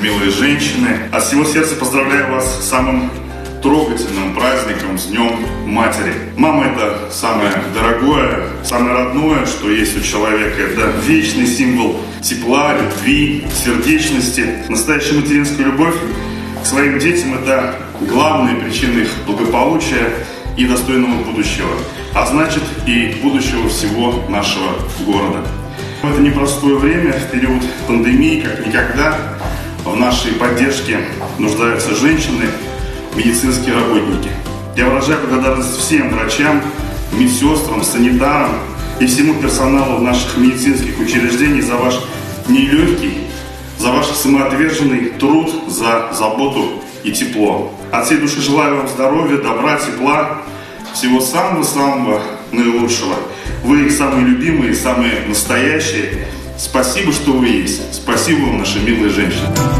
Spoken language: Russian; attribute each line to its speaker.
Speaker 1: милые женщины. От всего сердца поздравляю вас с самым трогательным праздником, с Днем Матери. Мама – это самое дорогое, самое родное, что есть у человека. Это вечный символ тепла, любви, сердечности. Настоящая материнская любовь к своим детям – это главная причина их благополучия и достойного будущего, а значит и будущего всего нашего города. В это непростое время, в период пандемии, как никогда, в нашей поддержке нуждаются женщины, медицинские работники. Я выражаю благодарность всем врачам, медсестрам, санитарам и всему персоналу наших медицинских учреждений за ваш нелегкий, за ваш самоотверженный труд, за заботу и тепло. От всей души желаю вам здоровья, добра, тепла, всего самого-самого наилучшего. Вы самые любимые, самые настоящие. Спасибо, что вы есть. Спасибо вам, наши милые женщины.